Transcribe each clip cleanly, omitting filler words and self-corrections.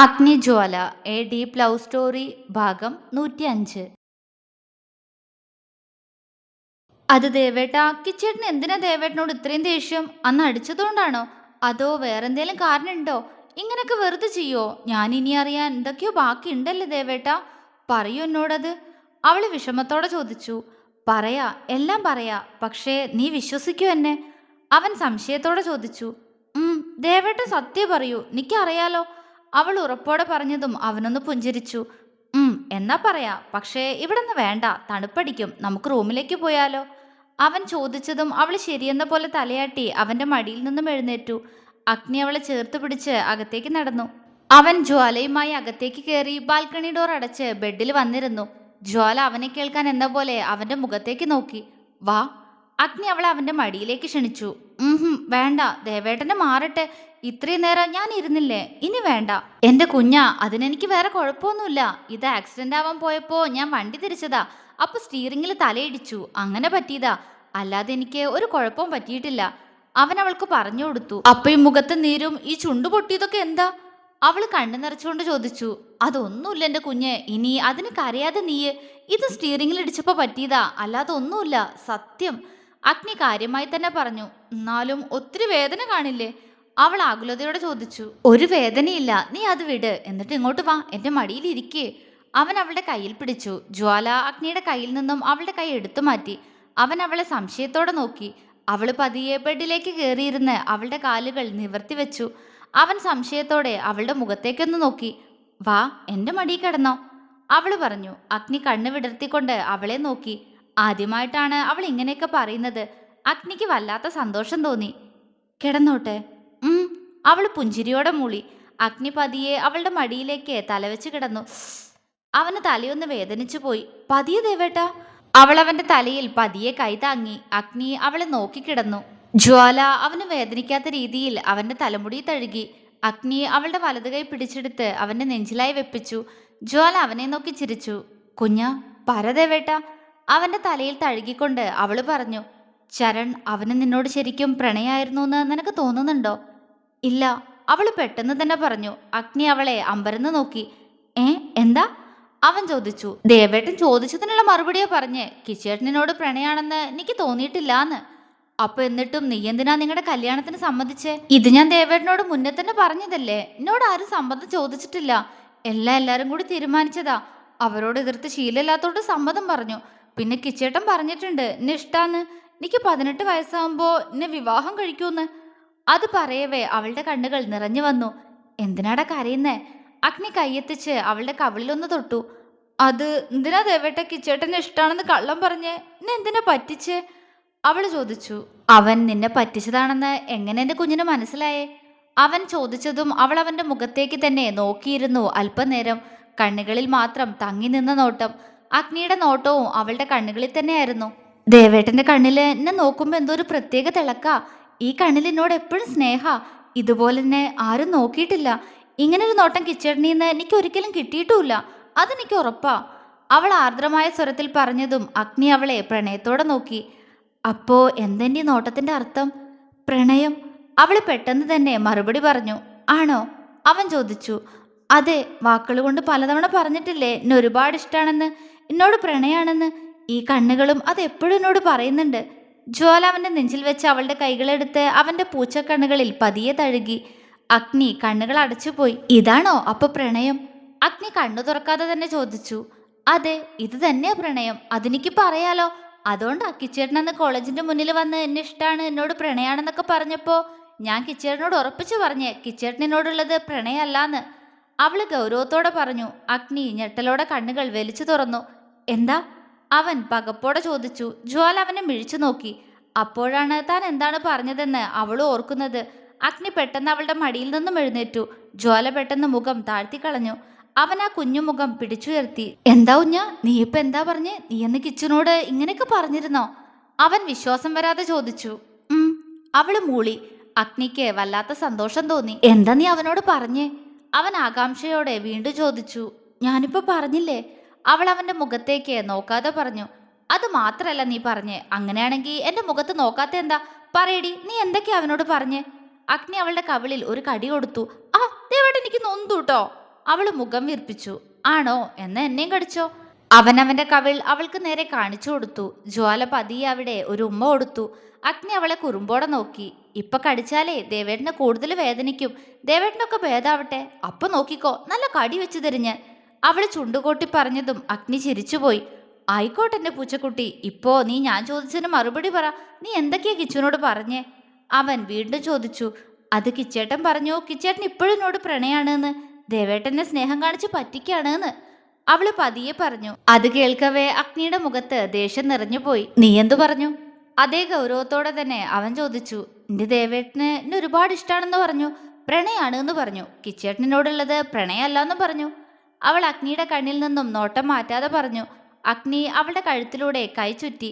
അഗ്നിജ്വാല A deep love story ഭാഗം 105. അത് ദേവേട്ട, കിച്ചേട്ടന് എന്തിനാ ദേവേട്ടനോട് ഇത്രയും ദേഷ്യം? അന്ന് അടിച്ചതുകൊണ്ടാണോ? അതോ വേറെന്തേലും കാരണമുണ്ടോ? ഇങ്ങനൊക്കെ വെറുതെ ചെയ്യോ? ഞാൻ ഇനി അറിയാൻ എന്തൊക്കെയോ ബാക്കിയുണ്ടല്ലേ ദേവേട്ട, പറയൂ എന്നോടത്. അവള് വിഷമത്തോടെ ചോദിച്ചു. പറയാ, എല്ലാം പറയാ, പക്ഷേ നീ വിശ്വസിക്കൂ എന്നെ? അവൻ സംശയത്തോടെ ചോദിച്ചു. ദേവേട്ടൻ സത്യം പറയൂ, എനിക്കറിയാലോ. അവൾ ഉറപ്പോടെ പറഞ്ഞതും അവനൊന്ന് പുഞ്ചിരിച്ചു. എന്നാ പറയാ, പക്ഷേ ഇവിടെ നിന്ന് വേണ്ട, തണുപ്പടിക്കും, നമുക്ക് റൂമിലേക്ക് പോയാലോ? അവൻ ചോദിച്ചതും അവൾ ശരിയെന്ന പോലെ തലയാട്ടി അവന്റെ മടിയിൽ നിന്നും എഴുന്നേറ്റു. അഗ്നി അവളെ ചേർത്ത് പിടിച്ച് അകത്തേക്ക് നടന്നു. അവൻ ജ്വാലയുമായി അകത്തേക്ക് കയറി ബാൽക്കണി ഡോർ അടച്ച് ബെഡിൽ വന്നിരുന്നു. ജ്വാല അവനെ കേൾക്കാൻ എന്ന പോലെ അവന്റെ മുഖത്തേക്ക് നോക്കി. വാ. അഗ്നി അവളെ അവന്റെ മടിയിലേക്ക് ക്ഷണിച്ചു. വേണ്ട, ദേവേട്ടനെ മാറട്ടെ. ഇത്രയും നേരം ഞാൻ ഇരുന്നില്ലേ, ഇനി വേണ്ട. എന്റെ കുഞ്ഞാ, അതിനെനിക്ക് വേറെ കുഴപ്പമൊന്നുമില്ല. ഇത് ആക്സിഡന്റ് ആവാൻ പോയപ്പോ ഞാൻ വണ്ടി തിരിച്ചതാ. അപ്പൊ സ്റ്റീറിംഗിൽ തലയിടിച്ചു, അങ്ങനെ പറ്റിയതാ. അല്ലാതെ എനിക്ക് ഒരു കുഴപ്പവും പറ്റിയിട്ടില്ല. അവൻ അവൾക്ക് പറഞ്ഞു കൊടുത്തു. അപ്പൊ ഈ മുഖത്ത് നീരും ഈ ചുണ്ടു പൊട്ടിയതൊക്കെ എന്താ? അവള് കണ്ണു നിറച്ചുകൊണ്ട് ചോദിച്ചു. അതൊന്നുമില്ല എന്റെ കുഞ്ഞ്, ഇനി അതിന് കരയാതെ നീയ്. ഇത് സ്റ്റീറിംഗിൽ ഇടിച്ചപ്പോ പറ്റിയതാ, അല്ലാതെ ഒന്നുമില്ല, സത്യം. അഗ്നി കാര്യമായി തന്നെ പറഞ്ഞു. എന്നാലും ഒത്തിരി വേദന കാണില്ലേ? അവൾ ആകുലതയോടെ ചോദിച്ചു. ഒരു വേദനയില്ല, നീ അത് വിട്, എന്നിട്ട് ഇങ്ങോട്ട് വാ, എന്റെ മടിയിൽ ഇരിക്കേ. അവൻ അവളുടെ കയ്യിൽ പിടിച്ചു. ജ്വാല അഗ്നിയുടെ കയ്യിൽ നിന്നും അവളുടെ കൈ എടുത്തു മാറ്റി. അവൻ അവളെ സംശയത്തോടെ നോക്കി. അവള് പതിയെ ബെഡിലേക്ക് കയറിയിരുന്ന് അവളുടെ കാലുകൾ നിവർത്തി വെച്ചു. അവൻ സംശയത്തോടെ അവളുടെ മുഖത്തേക്കൊന്ന് നോക്കി. വാ, എന്റെ മടിയിൽ കിടന്നോ, അവള് പറഞ്ഞു. അഗ്നി കണ്ണു വിടർത്തിക്കൊണ്ട് അവളെ നോക്കി. ആദ്യമായിട്ടാണ് അവൾ ഇങ്ങനെയൊക്കെ പറയുന്നത്. അഗ്നിക്ക് വല്ലാത്ത സന്തോഷം തോന്നി. കിടന്നോട്ടെ? അവൾ പുഞ്ചിരിയോടെ മൂളി. അഗ്നി പതിയെ അവളുടെ മടിയിലേക്ക് തലവെച്ച് കിടന്നു. അവന് തലയൊന്ന് വേദനിച്ചു പോയി. പതിയെ ദേവേട്ട. അവൾ അവന്റെ തലയിൽ പതിയെ കൈ താങ്ങി. അഗ്നി അവളെ നോക്കിക്കിടന്നു. ജ്വാല അവന് വേദനിക്കാത്ത രീതിയിൽ അവന്റെ തലമുടി തഴുകി. അഗ്നി അവളുടെ വലതു കൈ പിടിച്ചെടുത്ത് അവന്റെ നെഞ്ചിലായി വെപ്പിച്ചു. ജ്വാല അവനെ നോക്കി ചിരിച്ചു. കുഞ്ഞ, പരദേവേട്ട. അവന്റെ തലയിൽ തഴുകിക്കൊണ്ട് അവള് പറഞ്ഞു. ചരൺ, അവന് നിന്നോട് ശരിക്കും പ്രണയായിരുന്നു എന്ന് നിനക്ക് തോന്നുന്നുണ്ടോ? ഇല്ല, അവള് പെട്ടെന്ന് തന്നെ പറഞ്ഞു. അഗ്നി അവളെ അമ്പരന്ന് നോക്കി. എന്താ? അവൻ ചോദിച്ചു. ദേവേട്ടൻ ചോദിച്ചതിനുള്ള മറുപടിയാ പറഞ്ഞ്. കിച്ചേട്ടനോട് പ്രണയാണെന്ന് എനിക്ക് തോന്നിയിട്ടില്ലാന്ന്. അപ്പൊ എന്നിട്ടും നീ എന്തിനാ നിങ്ങളുടെ കല്യാണത്തിന് സമ്മതിച്ചേ? ഇത് ഞാൻ ദേവേട്ടനോട് മുന്നേ തന്നെ പറഞ്ഞതല്ലേ. എന്നോട് ആരും സമ്മതം ചോദിച്ചിട്ടില്ല. എല്ലാരും കൂടി തീരുമാനിച്ചതാ. അവരോട് എതിർത്ത് ശീലമില്ലാത്തോണ്ട് സമ്മതം പറഞ്ഞു. പിന്നെ കിച്ചേട്ടൻ പറഞ്ഞിട്ടുണ്ട് എന്നെ ഇഷ്ടാന്ന്. എനിക്ക് 18 വയസ്സാകുമ്പോ എന്നെ വിവാഹം കഴിക്കൂന്ന്. അത് പറയവേ അവളുടെ കണ്ണുകൾ നിറഞ്ഞു വന്നു. എന്തിനാടാ കരയുന്നേ? അഗ്നി കൈയെത്തിച്ച് അവളുടെ കവിളിലൊന്ന് തൊട്ടു. അത് എന്തിനാ ദേവേട്ട കിച്ചേട്ടനെ ഇഷ്ടാണെന്ന് കള്ളം പറഞ്ഞേ? എന്നെ എന്തിനാ പറ്റിച്ചേ? അവള് ചോദിച്ചു. അവൻ നിന്നെ പറ്റിച്ചതാണെന്ന് എങ്ങനെ എന്റെ കുഞ്ഞിന് മനസ്സിലായേ? അവൻ ചോദിച്ചതും അവൾ അവന്റെ മുഖത്തേക്ക് തന്നെ നോക്കിയിരുന്നു. അല്പനേരം കണ്ണുകളിൽ മാത്രം തങ്ങി നിന്ന നോട്ടം. അഗ്നിയുടെ നോട്ടവും അവളുടെ കണ്ണുകളിൽ തന്നെയായിരുന്നു. ദേവേട്ടന്റെ കണ്ണില് എന്നെ നോക്കുമ്പോ എന്തോ ഒരു പ്രത്യേക തിളക്കാ. ഈ കണ്ണിൽ എന്നോട് എപ്പോഴും സ്നേഹ. ഇതുപോലെ തന്നെ ആരും നോക്കിയിട്ടില്ല. ഇങ്ങനൊരു നോട്ടം കിച്ചേട്ടനീന്ന് എനിക്ക് ഒരിക്കലും കിട്ടിയിട്ടുമില്ല. അതെനിക്ക് ഉറപ്പാ. അവൾ ആർദ്രമായ സ്വരത്തിൽ പറഞ്ഞതും അഗ്നി അവളെ പ്രണയത്തോടെ നോക്കി. അപ്പോ എന്തെന്റെ നോട്ടത്തിന്റെ അർത്ഥം? പ്രണയം. അവൾ പെട്ടെന്ന് തന്നെ മറുപടി പറഞ്ഞു. ആണോ? അവൻ ചോദിച്ചു. അതെ, വാക്കുകൾ കൊണ്ട് പലതവണ പറഞ്ഞിട്ടില്ലേ എന്നെ ഒരുപാട് ഇഷ്ടാണെന്ന്, എന്നോട് പ്രണയാണെന്ന്. ഈ കണ്ണുകളും അത് എപ്പോഴും എന്നോട് പറയുന്നുണ്ട്. ജ്വാല അവന്റെ നെഞ്ചിൽ വെച്ച് അവളുടെ കൈകളെടുത്ത് അവന്റെ പൂച്ചക്കണ്ണുകളിൽ പതിയെ തഴുകി. അഗ്നി കണ്ണുകൾ അടച്ചുപോയി. ഇതാണോ അപ്പൊ പ്രണയം? അഗ്നി കണ്ണു തുറക്കാതെ തന്നെ ചോദിച്ചു. അതെ, ഇത് തന്നെയാ പ്രണയം. അതെനിക്ക് പറയാലോ. അതുകൊണ്ടാ കിച്ചേട്ടൻ അന്ന് കോളേജിന്റെ മുന്നിൽ വന്ന് എന്നെ ഇഷ്ടാണ്, എന്നോട് പ്രണയാണെന്നൊക്കെ പറഞ്ഞപ്പോ ഞാൻ കിച്ചേട്ടനോട് ഉറപ്പിച്ചു പറഞ്ഞേ കിച്ചേട്ടനോടുള്ളത് പ്രണയല്ലാന്ന്. അവള് ഗൗരവത്തോടെ പറഞ്ഞു. അഗ്നി ഞെട്ടലോടെ കണ്ണുകൾ വലിച്ചു തുറന്നു. എന്താ? അവൻ പകപ്പോടെ ചോദിച്ചു. ജ്വാല അവനെ മിഴിച്ചു നോക്കി. അപ്പോഴാണ് താൻ എന്താണ് പറഞ്ഞതെന്ന് അവൾ ഓർക്കുന്നത്. അഗ്നി പെട്ടെന്ന് അവളുടെ മടിയിൽ നിന്നും എഴുന്നേറ്റു. ജ്വാല പെട്ടെന്ന് മുഖം താഴ്ത്തിക്കളഞ്ഞു. അവൻ ആ കുഞ്ഞുമുഖം പിടിച്ചുയർത്തി. എന്താ കുഞ്ഞ, നീ ഇപ്പൊ എന്താ പറഞ്ഞേ? നീ എന്ന് കിച്ചനോട് ഇങ്ങനെയൊക്കെ പറഞ്ഞിരുന്നോ? അവൻ വിശ്വാസം വരാതെ ചോദിച്ചു. അവള് മൂളി. അഗ്നിക്ക് വല്ലാത്ത സന്തോഷം തോന്നി. എന്താ നീ അവനോട് പറഞ്ഞേ? അവൻ ആകാംക്ഷയോടെ വീണ്ടും ചോദിച്ചു. ഞാനിപ്പോ പറഞ്ഞില്ലേ. അവൾ അവന്റെ മുഖത്തേക്ക് നോക്കാതെ പറഞ്ഞു. അത് മാത്രല്ല നീ പറഞ്ഞേ. അങ്ങനെയാണെങ്കിൽ എന്റെ മുഖത്ത് നോക്കാത്ത എന്താ? പറയടി, നീ എന്തൊക്കെയാ അവനോട് പറഞ്ഞേ? അഗ്നി അവളുടെ കവിളിൽ ഒരു കടി കൊടുത്തു. ദേവേട്ട, എനിക്ക് നൊന്തു കേട്ടോ. അവള് മുഖം വീർപ്പിച്ചു. ആണോ, എന്നാ എന്നെയും കടിച്ചോ? അവനവന്റെ കവിൾ അവൾക്ക് നേരെ കാണിച്ചു കൊടുത്തു. ജ്വാല പതിയെ അവിടെ ഒരു ഉമ്മ കൊടുത്തു. അഗ്നി അവളെ കുറുമ്പോടെ നോക്കി. ഇപ്പൊ കടിച്ചാലേ ദേവേട്ടന് കൂടുതൽ വേദനിക്കും. ദേവേട്ടനൊക്കെ ഭേദാവട്ടെ, അപ്പൊ നോക്കിക്കോ, നല്ല കടി വെച്ച് തരും ഞാൻ. അവള് ചുണ്ടുകൊട്ടി പറഞ്ഞതും അഗ്നി ചിരിച്ചുപോയി. ആയിക്കോട്ടെ എന്റെ പൂച്ചക്കുട്ടി, ഇപ്പോ നീ ഞാൻ ചോദിച്ചതിന് മറുപടി പറ. നീ എന്തൊക്കെയാ കിച്ചുവിനോട് പറഞ്ഞേ? അവൻ വീണ്ടും ചോദിച്ചു. അത് കിച്ചേട്ടൻ പറഞ്ഞു, കിച്ചേട്ടൻ ഇപ്പോഴും എന്നോട് പ്രണയാണെന്ന്, ദേവേട്ടനെ സ്നേഹം കാണിച്ച് പറ്റിക്കാണെന്ന് അവള് പതിയെ പറഞ്ഞു. അത് കേൾക്കവേ അഗ്നിയുടെ മുഖത്ത് ദേഷ്യം നിറഞ്ഞുപോയി. നീ എന്തു പറഞ്ഞു? അതേ ഗൗരവത്തോടെ തന്നെ അവൻ ചോദിച്ചു. എന്റെ ദേവേട്ടന് എന്നെ ഒരുപാട് ഇഷ്ടമാണെന്ന് പറഞ്ഞു, പ്രണയാണ് എന്ന് പറഞ്ഞു. കിച്ചേട്ടനോടുള്ളത് പ്രണയമല്ല എന്ന് പറഞ്ഞു. അവൾ അഗ്നിയുടെ കണ്ണിൽ നിന്നും നോട്ടം മാറ്റാതെ പറഞ്ഞു. അഗ്നി അവളുടെ കഴുത്തിലൂടെ കൈ ചുറ്റി.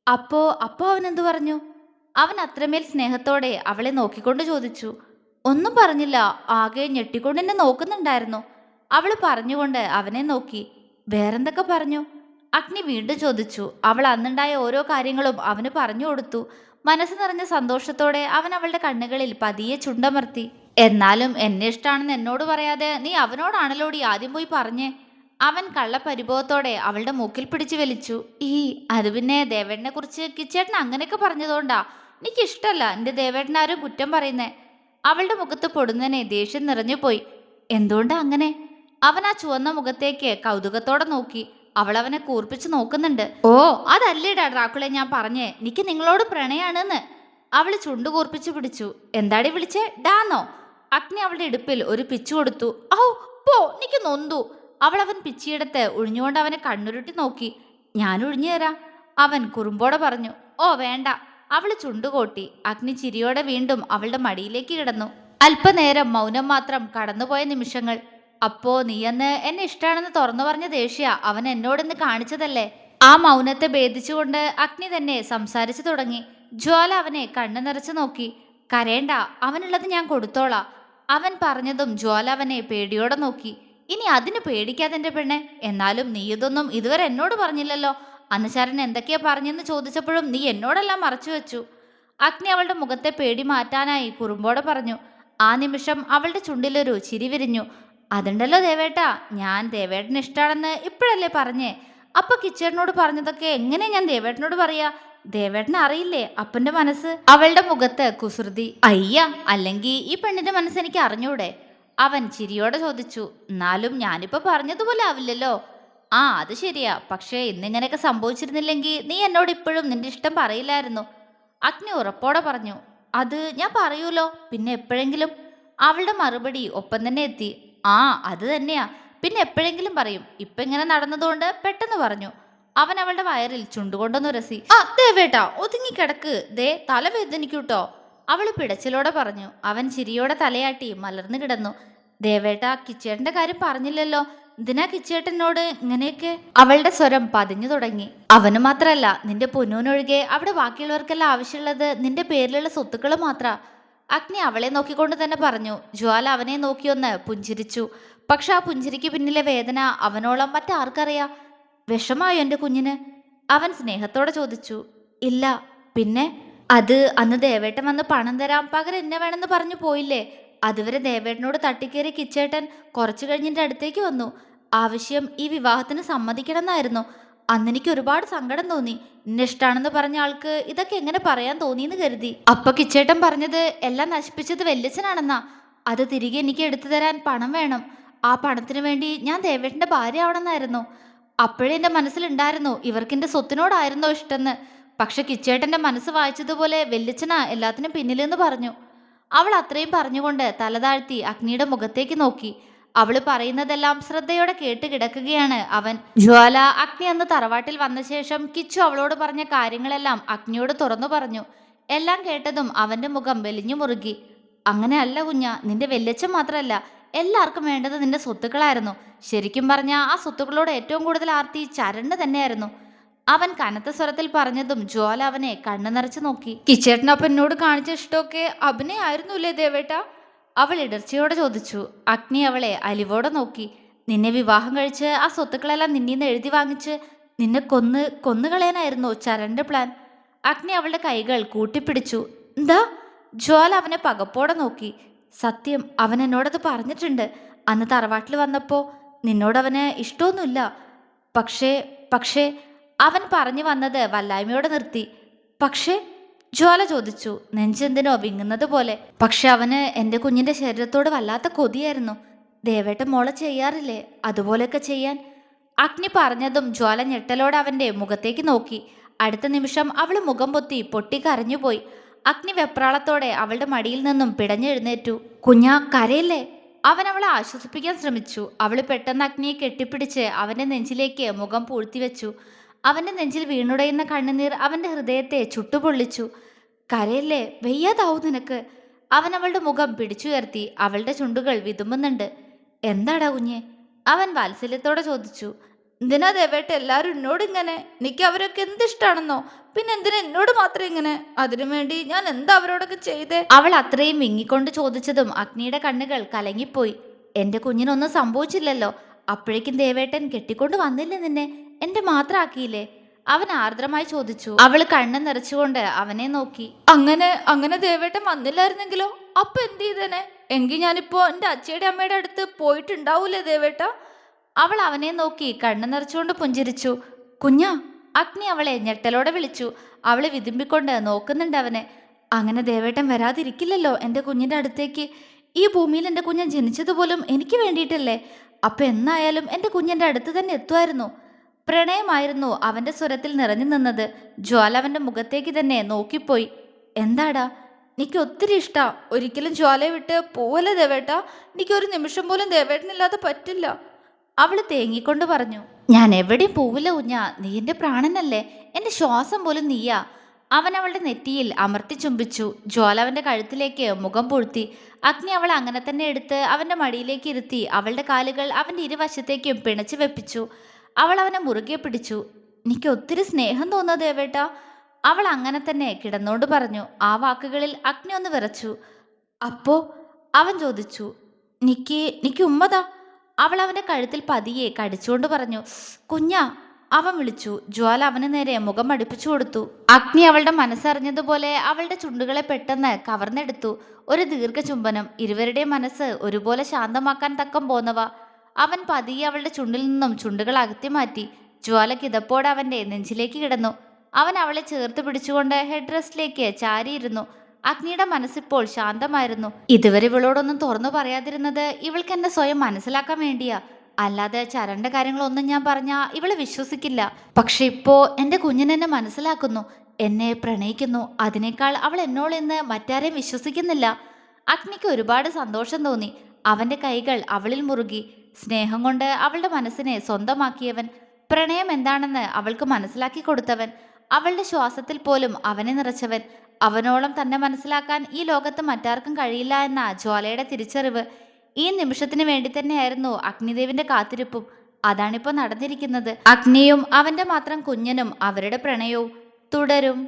അപ്പോ അപ്പോ അവൻ എന്തു പറഞ്ഞു? അവൻ അത്രമേൽ സ്നേഹത്തോടെ അവളെ നോക്കിക്കൊണ്ട് ചോദിച്ചു. ഒന്നും പറഞ്ഞില്ല, ആകെ ഞെട്ടിക്കൊണ്ട് എന്നെ നോക്കുന്നുണ്ടായിരുന്നു. അവള് പറഞ്ഞുകൊണ്ട് അവനെ നോക്കി. വേറെന്തൊക്കെ പറഞ്ഞു? അഗ്നി വീണ്ടും ചോദിച്ചു. അവൾ അന്നുണ്ടായ ഓരോ കാര്യങ്ങളും അവന് പറഞ്ഞു കൊടുത്തു. മനസ്സ് നിറഞ്ഞ സന്തോഷത്തോടെ അവൻ അവളുടെ കണ്ണുകളിൽ പതിയെ ചുണ്ടമർത്തി. എന്നാലും എന്നെ ഇഷ്ടാണെന്ന് എന്നോട് പറയാതെ നീ അവനോടാണല്ലോടി ആദ്യം പോയി പറഞ്ഞേ. അവൻ കള്ളപരിഭവത്തോടെ അവളുടെ മൂക്കിൽ പിടിച്ചു വലിച്ചു. അത് പിന്നെ ദേവേട്ടനെ കുറിച്ച് കിച്ചേട്ടൻ അങ്ങനെയൊക്കെ പറഞ്ഞതുകൊണ്ടാ. എനിക്കിഷ്ടല്ല എന്റെ ദേവേട്ടനാരും കുറ്റം പറയുന്നേ. അവളുടെ മുഖത്ത് പൊടുന്നനെ ദേഷ്യം നിറഞ്ഞുപോയി. എന്തുകൊണ്ടാ അങ്ങനെ? അവൻ ആ ചുവന്ന മുഖത്തേക്ക് കൗതുകത്തോടെ നോക്കി. അവൾ അവനെ കൂർപ്പിച്ച് നോക്കുന്നുണ്ട്. ഓ, അതല്ലേടാ ഡ്രാക്കുളെ ഞാൻ പറഞ്ഞേ, എനിക്ക് നിങ്ങളോട് പ്രണയാണെന്ന്. അവള് ചുണ്ടു കൂർപ്പിച്ച് പിടിച്ചു. എന്താടി വിളിച്ചേ, ഡാന്നോ? അഗ്നി അവളുടെ ഇടുപ്പിൽ ഒരു പിച്ചു കൊടുത്തു. ഔ, പോ, എനിക്ക് നൊന്തു. അവൻ പിച്ചിയെടുത്ത് ഒഴിഞ്ഞുകൊണ്ട് അവനെ കണ്ണുരുട്ടി നോക്കി. ഞാൻ ഒഴിഞ്ഞു തരാം, അവൻ കുറുമ്പോടെ പറഞ്ഞു. ഓ വേണ്ട. അവള് ചുണ്ടുകോട്ടി. അഗ്നി ചിരിയോടെ വീണ്ടും അവളുടെ മടിയിലേക്ക് കിടന്നു. അല്പനേരം മൗനം മാത്രം കടന്നുപോയ നിമിഷങ്ങൾ. അപ്പോ നീയന്ന് എന്നെ ഇഷ്ടാണെന്ന് തുറന്നു പറഞ്ഞ ദേഷ്യ അവൻ എന്നോടൊന്ന് കാണിച്ചതല്ലേ? ആ മൗനത്തെ ഭേദിച്ചുകൊണ്ട് അഗ്നി തന്നെ സംസാരിച്ചു തുടങ്ങി. ജ്വാല അവനെ കണ്ണു നിറച്ചു നോക്കി. കരയേണ്ട, അവനുള്ളത് ഞാൻ കൊടുത്തോളാം. അവൻ പറഞ്ഞതും ജ്വാല അവനെ പേടിയോടെ നോക്കി. ഇനി അതിന് പേടിക്കാതെ എന്റെ പെണ്ണെ. എന്നാലും നീ ഇതൊന്നും ഇതുവരെ എന്നോട് പറഞ്ഞില്ലല്ലോ. അന്ന് ശരൺ എന്തൊക്കെയാ പറഞ്ഞെന്ന് ചോദിച്ചപ്പോഴും നീ എന്നോടെല്ലാം മറച്ചു വെച്ചു. അഗ്നി അവളുടെ മുഖത്തെ പേടി മാറ്റാനായി കുറുമ്പോടെ പറഞ്ഞു. ആ നിമിഷം അവളുടെ ചുണ്ടിലൊരു ചിരി വിരിഞ്ഞു. അതുണ്ടല്ലോ ദേവേട്ടാ, ഞാൻ ദേവേട്ടന് ഇഷ്ടാണെന്ന് ഇപ്പോഴല്ലേ പറഞ്ഞേ. അപ്പൊ കിച്ചേട്ടനോട് പറഞ്ഞതൊക്കെ എങ്ങനെ ഞാൻ ദേവേട്ടനോട് പറയാ? ദേവേട്ടന് അറിയില്ലേ അപ്പന്റെ മനസ്സ്? അവളുടെ മുഖത്ത് കുസൃതി. അയ്യ, അല്ലെങ്കിൽ ഈ പെണ്ണിന്റെ മനസ്സ് എനിക്ക് അറിഞ്ഞൂടെ? അവൻ ചിരിയോടെ ചോദിച്ചു. എന്നാലും ഞാനിപ്പോ പറഞ്ഞതുപോലെ ആവില്ലല്ലോ. ആ, അത് ശരിയാ. പക്ഷേ ഇന്നിങ്ങനെയൊക്കെ സംഭവിച്ചിരുന്നില്ലെങ്കിൽ നീ എന്നോട് ഇപ്പോഴും നിന്റെ ഇഷ്ടം പറയില്ലായിരുന്നു. അഗ്നി ഉറപ്പോടെ പറഞ്ഞു. അത് ഞാൻ പറയൂലോ, പിന്നെ എപ്പോഴെങ്കിലും. അവളുടെ മറുപടി ഒപ്പം തന്നെ എത്തി. ആ, അത് തന്നെയാ, പിന്നെ എപ്പോഴെങ്കിലും പറയും. ഇപ്പൊ ഇങ്ങനെ നടന്നതുകൊണ്ട് പെട്ടെന്ന് പറഞ്ഞു. അവൻ അവളുടെ വയറിൽ ചുണ്ടുകൊണ്ടൊന്നുരസി. ആ ദേവേട്ടാ, ഒതുങ്ങിക്കിടക്ക്, ദേ തലവേദനിക്കൂട്ടോ, അവള് പിടച്ചിലോടെ പറഞ്ഞു. അവൻ ചിരിയോടെ തലയാട്ടി മലർന്നു കിടന്നു. ദേവേട്ടാ, കിച്ചേട്ടന്റെ കാര്യം പറഞ്ഞില്ലല്ലോ. എന്തിനാ കിച്ചേട്ടനോട് ഇങ്ങനെയൊക്കെ? അവളുടെ സ്വരം പതിഞ്ഞു തുടങ്ങി. അവന് മാത്രല്ല, നിന്റെ പൊന്നൂനൊഴികെ അവിടെ ബാക്കിയുള്ളവർക്കെല്ലാം ആവശ്യമുള്ളത് നിന്റെ പേരിലുള്ള സ്വത്തുക്കൾ മാത്ര. അഗ്നി അവളെ നോക്കിക്കൊണ്ട് തന്നെ പറഞ്ഞു. ജ്വാല അവനെ നോക്കിയൊന്ന് പുഞ്ചിരിച്ചു. പക്ഷെ ആ പുഞ്ചിരിക്ക് പിന്നിലെ വേദന അവനോളം മറ്റാർക്കറിയാം. വിഷമായോ എന്റെ കുഞ്ഞിന്? അവൻ സ്നേഹത്തോടെ ചോദിച്ചു. ഇല്ല. പിന്നെ? അത് അന്ന് ദേവേട്ടൻ വന്ന് പണം തരാം, പകരം എന്നെ വേണമെന്ന് പറഞ്ഞു പോയില്ലേ? അതുവരെ ദേവേട്ടനോട് തട്ടിക്കേറി കിച്ചേട്ടൻ കുറച്ചു കഴിഞ്ഞ് എൻ്റെ അടുത്തേക്ക് വന്നു. ആവശ്യം ഈ വിവാഹത്തിന് സമ്മതിക്കണം എന്നായിരുന്നു. അന്നെനിക്ക് ഒരുപാട് സങ്കടം തോന്നി. എന്നെ ഇഷ്ടാണെന്ന് പറഞ്ഞ ആൾക്ക് ഇതൊക്കെ എങ്ങനെ പറയാൻ തോന്നിയെന്ന് കരുതി. അപ്പൊ കിച്ചേട്ടൻ പറഞ്ഞത് എല്ലാം നശിപ്പിച്ചത് വല്യച്ഛനാണെന്നാ. അത് തിരികെ എനിക്ക് എടുത്തു തരാൻ പണം വേണം. ആ പണത്തിന് വേണ്ടി ഞാൻ ദേവേട്ടന്റെ ഭാര്യ ആവണമെന്നായിരുന്നു. അപ്പോഴേ എൻ്റെ മനസ്സിലുണ്ടായിരുന്നു ഇവർക്ക് എൻ്റെ സ്വത്തിനോടായിരുന്നോ ഇഷ്ടന്ന്. പക്ഷെ കിച്ചേട്ടന്റെ മനസ്സ് വായിച്ചതുപോലെ വല്യച്ഛനാ എല്ലാത്തിനും പിന്നിലെന്ന് പറഞ്ഞു. അവൾ അത്രയും പറഞ്ഞുകൊണ്ട് തലതാഴ്ത്തി അഗ്നിയുടെ മുഖത്തേക്ക് നോക്കി. അവള് പറയുന്നതെല്ലാം ശ്രദ്ധയോടെ കേട്ട് കിടക്കുകയാണ് അവൻ. ജ്വാല അഗ്നി അന്ന് തറവാട്ടിൽ വന്ന ശേഷം കിച്ചു അവളോട് പറഞ്ഞ കാര്യങ്ങളെല്ലാം അഗ്നിയോട് തുറന്നു പറഞ്ഞു. എല്ലാം കേട്ടതും അവന്റെ മുഖം വെലിഞ്ഞു മുറുകി. അങ്ങനെ അല്ല കുഞ്ഞ, നിന്റെ വല്യച്ഛൻ മാത്രമല്ല, എല്ലാവർക്കും വേണ്ടത് നിന്റെ സ്വത്തുക്കളായിരുന്നു. ശരിക്കും പറഞ്ഞ ആ സ്വത്തുക്കളോട് ഏറ്റവും കൂടുതൽ ആർത്തി ചരണ് തന്നെയായിരുന്നു. അവൻ കനത്ത സ്വരത്തിൽ പറഞ്ഞതും ജ്വാല അവനെ കണ്ണു നിറച്ചു നോക്കി. കിച്ചേട്ടനപ്പം എന്നോട് കാണിച്ച ഇഷ്ടമൊക്കെ അഭിനയായിരുന്നുല്ലേ ദേവേട്ട? അവൾ ഇടർച്ചയോടെ ചോദിച്ചു. അഗ്നി അവളെ അലിവോടെ നോക്കി. നിന്നെ വിവാഹം കഴിച്ച് ആ സ്വത്തുക്കളെല്ലാം നിന്നീന്ന് എഴുതി വാങ്ങിച്ച് നിന്നെ കൊന്നുകളയാനായിരുന്നോ ചരന്റെ പ്ലാൻ? അഗ്നി അവളുടെ കൈകൾ കൂട്ടിപ്പിടിച്ചു. എന്താ? ജ്വാല അവനെ പകപ്പോടെ നോക്കി. സത്യം, അവൻ എന്നോടത് പറഞ്ഞിട്ടുണ്ട്. അന്ന് തറവാട്ടിൽ വന്നപ്പോ നിന്നോടവന് ഇഷ്ടമൊന്നുമില്ല. പക്ഷേ പക്ഷേ അവൻ പറഞ്ഞു വന്നത് വല്ലായ്മയോടെ നിർത്തി. പക്ഷേ ജ്വാല ചോദിച്ചു, നെഞ്ചെന്തിനോ വിങ്ങുന്നത് പോലെ. പക്ഷെ അവന് എൻ്റെ കുഞ്ഞിൻ്റെ ശരീരത്തോട് വല്ലാത്ത കൊതിയായിരുന്നു. ദേവേട്ടൻ മോളെ ചെയ്യാറില്ലേ അതുപോലെയൊക്കെ ചെയ്യാൻ. അഗ്നി പറഞ്ഞതും ജ്വാല ഞെട്ടലോടെ അവൻ്റെ മുഖത്തേക്ക് നോക്കി. അടുത്ത നിമിഷം അവൾ മുഖം പൊത്തി പൊട്ടിക്കരഞ്ഞുപോയി. അഗ്നി വെപ്രാളത്തോടെ അവളുടെ മടിയിൽ നിന്നും പിടഞ്ഞെഴുന്നേറ്റു. കുഞ്ഞാ കരയില്ലേ? അവൻ അവളെ ആശ്വസിപ്പിക്കാൻ ശ്രമിച്ചു. അവൾ പെട്ടെന്ന് അഗ്നിയെ കെട്ടിപ്പിടിച്ച് അവൻ്റെ നെഞ്ചിലേക്ക് മുഖം പൂഴ്ത്തിവെച്ചു. അവൻ്റെ നെഞ്ചിൽ വീണുടയുന്ന കണ്ണുനീർ അവൻ്റെ ഹൃദയത്തെ ചുട്ടുപൊള്ളിച്ചു. കരയല്ലേ, വയ്യാതാവൂ നിനക്ക്. അവൻ അവളുടെ മുഖം പിടിച്ചുയർത്തി. അവളുടെ ചുണ്ടുകൾ വിതുമ്പുന്നുണ്ട്. എന്താടാ കുഞ്ഞെ? അവൻ വാത്സല്യത്തോടെ ചോദിച്ചു. എന്തിനാ ദേവേട്ട എല്ലാവരും എന്നോട് ഇങ്ങനെ? എനിക്ക് അവരൊക്കെ എന്തിഷ്ടാണെന്നോ? പിന്നെ എന്തിനാ എന്നോട് മാത്രം ഇങ്ങനെ? അതിനു വേണ്ടി ഞാൻ എന്താ അവരോടൊക്കെ ചെയ്തേ? അവൾ അത്രയും വിങ്ങിക്കൊണ്ട് ചോദിച്ചതും അഗ്നിയുടെ കണ്ണുകൾ കലങ്ങിപ്പോയി. എൻ്റെ കുഞ്ഞിനൊന്നും സംഭവിച്ചില്ലല്ലോ. അപ്പോഴേക്കും ദേവേട്ടൻ കെട്ടിക്കൊണ്ട് വന്നില്ലേ നിന്നെ? എൻ്റെ മാത്രം ആക്കിയില്ലേ? അവൻ ആർദ്രമായി ചോദിച്ചു. അവൾ കണ്ണ് നിറച്ചുകൊണ്ട് അവനെ നോക്കി. അങ്ങനെ അങ്ങനെ ദേവേട്ടൻ വന്നില്ലായിരുന്നെങ്കിലോ? അപ്പൊ എന്ത് ചെയ്തേനെ? എങ്കിൽ ഞാനിപ്പോ എൻ്റെ അച്ഛയുടെ അമ്മയുടെ അടുത്ത് പോയിട്ടുണ്ടാവൂലേ ദേവേട്ട? അവൾ അവനെ നോക്കി കണ്ണു നിറച്ചുകൊണ്ട് പുഞ്ചിരിച്ചു. കുഞ്ഞാ, അഗ്നി അവളെ ഞെട്ടലോടെ വിളിച്ചു. അവളെ വിതുമ്പിക്കൊണ്ട് നോക്കുന്നുണ്ട് അവനെ. അങ്ങനെ ദേവേട്ടൻ വരാതിരിക്കില്ലല്ലോ എൻ്റെ കുഞ്ഞിൻ്റെ അടുത്തേക്ക്. ഈ ഭൂമിയിൽ എൻ്റെ കുഞ്ഞൻ ജനിച്ചതുപോലും എനിക്ക് വേണ്ടിയിട്ടല്ലേ? അപ്പൊ എന്നായാലും എൻ്റെ കുഞ്ഞിൻ്റെ അടുത്ത് തന്നെ എത്തുമായിരുന്നു. പ്രണയമായിരുന്നു അവൻ്റെ സ്വരത്തിൽ നിറഞ്ഞു നിന്നത്. ജ്വാല അവൻ്റെ മുഖത്തേക്ക് തന്നെ നോക്കിപ്പോയി. എന്താടാ? എനിക്ക് ഒത്തിരി ഇഷ്ടാ. ഒരിക്കലും ജ്വാലയെ വിട്ട് പോവല്ലേ ദേവേട്ട? എനിക്കൊരു നിമിഷം പോലും ദേവേട്ടനില്ലാതെ പറ്റില്ല. അവൾ തേങ്ങിക്കൊണ്ട് പറഞ്ഞു. ഞാൻ എവിടെയും പോവില്ല കുഞ്ഞാ. നീ എൻ്റെ പ്രാണനല്ലേ. എൻ്റെ ശ്വാസം പോലും നീയാ. അവൻ അവളുടെ നെറ്റിയിൽ അമർത്തി ചുംബിച്ചു. ജ്വാല അവൻ്റെ കഴുത്തിലേക്ക് മുഖം പൂഴ്ത്തി. അഗ്നി അവൾ അങ്ങനെ തന്നെ എടുത്ത് അവൻ്റെ മടിയിലേക്ക് ഇരുത്തി അവളുടെ കാലുകൾ അവൻ്റെ ഇരുവശത്തേക്കും പിണച്ചു വെപ്പിച്ചു. അവൾ അവനെ മുറുകെ പിടിച്ചു. എനിക്ക് ഒത്തിരി സ്നേഹം തോന്നുക ദേവേട്ട. അവൾ അങ്ങനെ തന്നെ കിടന്നോണ്ട് പറഞ്ഞു. ആ വാക്കുകളിൽ അഗ്നി ഒന്ന് വിറച്ചു. അപ്പോ അവൻ ചോദിച്ചു, നിക്ക് ഉമ്മതാ? അവൾ അവൻ്റെ കഴുത്തിൽ പതിയെ കടിച്ചുകൊണ്ട് പറഞ്ഞു. കുഞ്ഞാ, അവൻ വിളിച്ചു. ജ്വാല അവന് നേരെ മുഖം അടുപ്പിച്ചു കൊടുത്തു. അഗ്നി അവളുടെ മനസ്സറിഞ്ഞതുപോലെ അവളുടെ ചുണ്ടുകളെ പെട്ടെന്ന് കവർന്നെടുത്തു. ഒരു ദീർഘചുംബനം. ഇരുവരുടെയും മനസ്സ് ഒരുപോലെ ശാന്തമാക്കാൻ തക്കം പോന്നവ. അവൻ പതിയെ അവളുടെ ചുണ്ടിൽ നിന്നും ചുണ്ടുകൾ അകത്തി മാറ്റി. ജ്വാല കിതപ്പോടെ അവൻ്റെ നെഞ്ചിലേക്ക് കിടന്നു. അവൻ അവളെ ചേർത്ത് പിടിച്ചുകൊണ്ട് ഹെഡ് റെസ്റ്റിലേക്ക് ചാരിയിരുന്നു. അഗ്നിയുടെ മനസ്സിപ്പോൾ ശാന്തമായിരുന്നു. ഇതുവരെ ഇവളോടൊന്നും തുറന്നു പറയാതിരുന്നത് ഇവൾക്ക് എന്നെ സ്വയം മനസ്സിലാക്കാൻ വേണ്ടിയാ. അല്ലാതെ ചരണ്ട കാര്യങ്ങളൊന്നും ഞാൻ പറഞ്ഞാ ഇവളെ വിശ്വസിക്കില്ല. പക്ഷെ ഇപ്പോ എൻ്റെ കുഞ്ഞിനെന്നെ മനസ്സിലാക്കുന്നു, എന്നെ പ്രണയിക്കുന്നു. അതിനേക്കാൾ അവൾ എന്നോളിന്ന് മറ്റാരെയും വിശ്വസിക്കുന്നില്ല. അഗ്നിക്ക് ഒരുപാട് സന്തോഷം തോന്നി. അവൻ്റെ കൈകൾ അവളിൽ മുറുകി. സ്നേഹം കൊണ്ട് അവളുടെ മനസ്സിനെ സ്വന്തമാക്കിയവൻ, പ്രണയം എന്താണെന്ന് അവൾക്ക് മനസ്സിലാക്കി കൊടുത്തവൻ, അവളുടെ ശ്വാസത്തിൽ പോലും അവനെ നിറച്ചവൻ. അവനോളം തന്നെ മനസ്സിലാക്കാൻ ഈ ലോകത്ത് മറ്റാർക്കും കഴിയില്ല എന്ന ജ്വാലയുടെ തിരിച്ചറിവ്. ഈ നിമിഷത്തിന് വേണ്ടി തന്നെയായിരുന്നു അഗ്നിദേവിന്റെ കാത്തിരിപ്പും. അതാണിപ്പോൾ നടന്നിരിക്കുന്നത്. അഗ്നിയും അവന്റെ മാത്രം കുഞ്ഞനും അവരുടെ പ്രണയവും തുടരും.